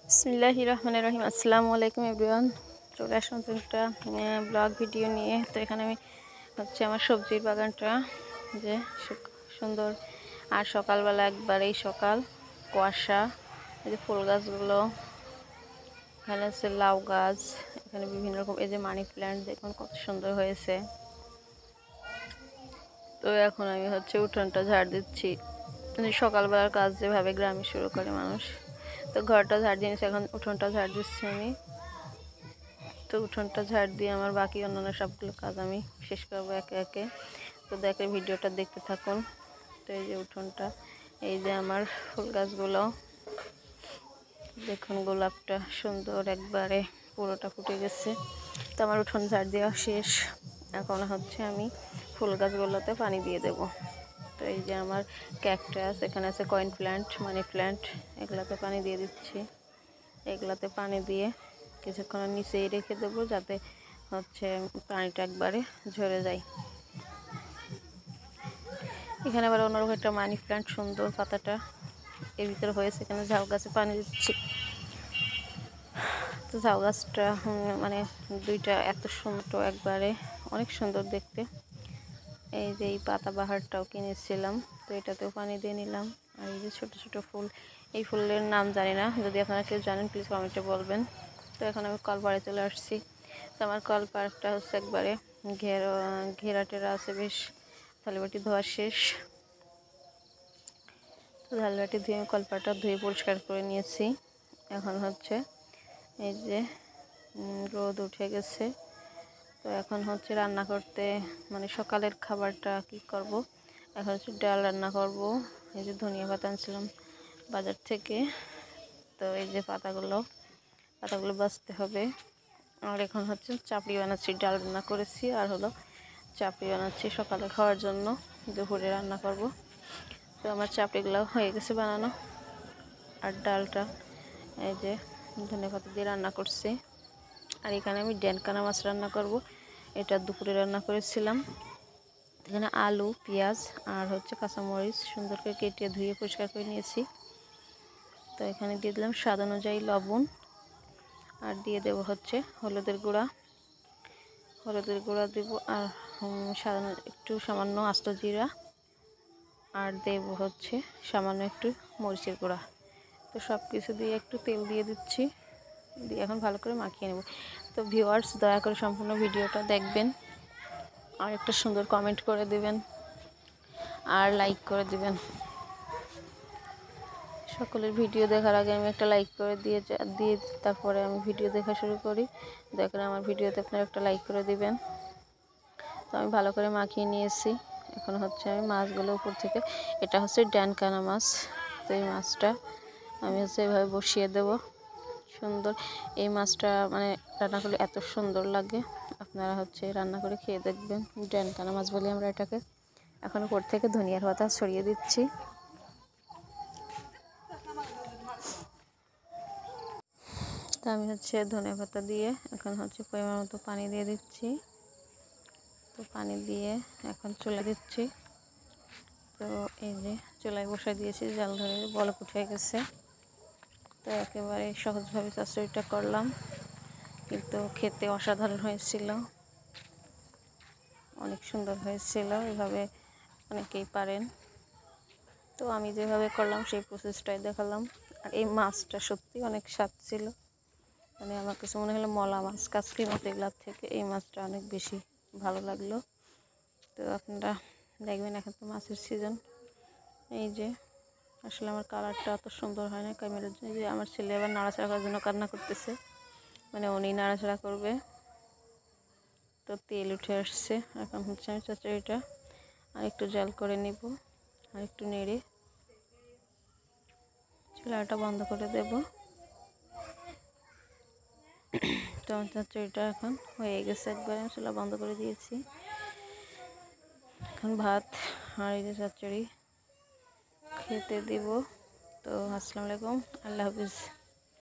বিসমিল্লাহির রহমানির রহিম। আসসালামু আলাইকুম এভরিওয়ান। চলে আসলাম একটা ব্লগ ভিডিও নিয়ে। তো এখানে আমি আমার সবজির বাগানটা যে সুন্দর, আর সকালবেলা একবারেই সকাল, কুয়াশা, এই যে ফুল গাছগুলো, এখানে আছে লাউ গাছ, এখানে বিভিন্ন রকম, এই যে মানি প্ল্যান্ট দেখুন কত সুন্দর হয়েছে। তো এখন আমি উঠোনটা ঝাড় দিচ্ছি। সকালবেলার কাজ যেভাবে গ্রামে শুরু করে মানুষ, তো ঘরটা ঝাড় দিয়েছি, এখন উঠোনটা ঝাড় দিচ্ছি আমি। তো উঠোনটা ঝাড় দিয়ে আমার বাকি অন্যান্য সবগুলো কাজ আমি শেষ করবো একে একে। তো দেখে ভিডিওটা দেখতে থাকুন। তো এই যে উঠোনটা, এই যে আমার ফুল গাছগুলো দেখুন, গোলাপটা সুন্দর একবারে পুরোটা ফুটে গেছে। তো আমার উঠোন ঝাড় দেওয়া শেষ। এখন আমি ফুল গাছগুলোতে পানি দিয়ে দেব। তো এই যে আমার ক্যাকটাস, এখানে আছে কয়েন প্ল্যান্ট, মানি প্ল্যান্ট, এগুলাতে পানি দিয়ে দিচ্ছি। এগুলাতে পানি দিয়ে কিছুক্ষণ নিচেই রেখে দেবো, যাতে পানিটা একবারে ঝরে যায়। এখানে আবার অন্যরকম একটা মানি প্ল্যান্ট, সুন্দর পাতাটা এর ভিতরে হয়েছে। এখানে ঝাউ গাছে পানি দিচ্ছি। তো ঝাউ গাছটা মানে দুইটা এত সুন্দর, একবারে অনেক সুন্দর দেখতে। এই যে এই পাতা বাহারটাও কিনেছিলাম, তো এটাতেও পানি দিয়ে নিলাম। আর এই যে ছোটো ছোটো ফুল, এই ফুলের নাম জানি না, যদি আপনারা কেউ জানেন প্লিজ কমেন্টে বলবেন। তো এখন আমি কলপাড়ে চলে আসছি। তো আমার কলপাড়টা একবারে ঘেরা টেরা আছে বেশ। থালিবাটি ধোয়া শেষ। তো থালিবাটি ধুয়ে আমি কলপাড়টা ধুয়ে পরিষ্কার করে নিয়েছি। এখন এই যে রোদ উঠে গেছে। তো এখন রান্না করতে, মানে সকালের খাবারটা কি করব, এখন ডাল রান্না করব। এই যে ধনিয়া পাতা আনছিলাম বাজার থেকে। তো এই যে পাতাগুলো বাছতে হবে। আর এখন চাপড়ি বানাচ্ছি, ডাল রান্না করেছি আর চাপড়ি বানাচ্ছি সকালে খাওয়ার জন্য, দুপুরে রান্না করব। তো আমার চাপড়িগুলো হয়ে গেছে বানানো। আর ডালটা এই যে ধনিয়া পাতা দিয়ে রান্না করছি। আর এখানে আমি ড্যানকানা মাছ রান্না করব, এটা দুপুরে রান্না করেছিলাম। এখানে আলু, পেঁয়াজ আর কাঁচামরিচ সুন্দর করে কেটে ধুয়ে পরিষ্কার করে নিয়েছি। তো এখানে দিয়ে দিলাম স্বাদ অনুযায়ী লবণ, আর দিয়ে দেবো হলুদের গুঁড়া দেবো, আর একটু সামান্য আস্ত জিরা, আর দেব সামান্য একটু মরিচের গুঁড়া। তো সব কিছু দিয়ে একটু তেল দিয়ে দিচ্ছি, দিয়ে এখন ভালো করে মাখিয়ে নেব। তো ভিউয়ার্স, দয়া করে সম্পূর্ণ ভিডিওটা দেখবেন, আর একটা সুন্দর কমেন্ট করে দিবেন, আর লাইক করে দিবেন। সকলের ভিডিও দেখার আগে আমি একটা লাইক করে দিয়ে তারপরে আমি ভিডিও দেখা শুরু করি। দেখেন আমার ভিডিওতে আপনারা একটা লাইক করে দিবেন। তো আমি ভালো করে মাখিয়ে নিয়েছি। এখন আমি মাছগুলো উপর থেকে, এটা ড্যানকানা মাছ। তো এই মাছটা আমি এভাবে বসিয়ে দেব। সুন্দর এই মাছটা, মানে রান্না করলে এত সুন্দর লাগে, আপনারা রান্না করে খেয়ে দেখবেন। ড্যানকানা মাছ বলি আমরা এটাকে। এখন উপর থেকে ধনিয়ার পাতা ছড়িয়ে দিচ্ছি। তো আমি ধনিয়া পাতা দিয়ে এখন পরিমাণ মতো পানি দিয়ে দিচ্ছি। তো পানি দিয়ে এখন চুলা দিচ্ছি। তো এই যে চুলায় বসাই দিয়েছি, জাল ধরে বলক উঠে গেছে। তো একেবারে সহজভাবে চচ্চড়িটা করলাম, কিন্তু খেতে অসাধারণ হয়েছিল, অনেক সুন্দর হয়েছিল। এভাবে অনেকেই পারেন। তো আমি যেভাবে করলাম সেই প্রসেসটাই দেখালাম। আর এই মাছটা সত্যি অনেক স্বাদ ছিল, মানে আমার কাছে মনে হলো মলা মাছ, কাঁচকি মাছ এগুলোর থেকে এই মাছটা অনেক বেশি ভালো লাগলো। তো আপনারা দেখবেন, এখন তো মাছের সিজন। এই যে আসলে আমার কালারটা অত সুন্দর হয় না ক্যামেরার জন্য। যে আমার ছেলে আবার নাড়াচাড়া করার জন্য কান্না করতেছে, মানে উনি নাড়াচাড়া করবে। তো তেল উঠে আসছে। এখন আমি চচ্চড়িটা আর একটু জাল করে নিব, আর একটু নেড়ে চুলাটা বন্ধ করে দেব। তো আমার চচ্চড়িটা এখন হয়ে গেছে, একবারে আমি চুলা বন্ধ করে দিয়েছি। এখন ভাত আর এই যে চচ্চড়ি খেতে দিব। তো আসসালামু আলাইকুম, আল্লাহ হাফিজ।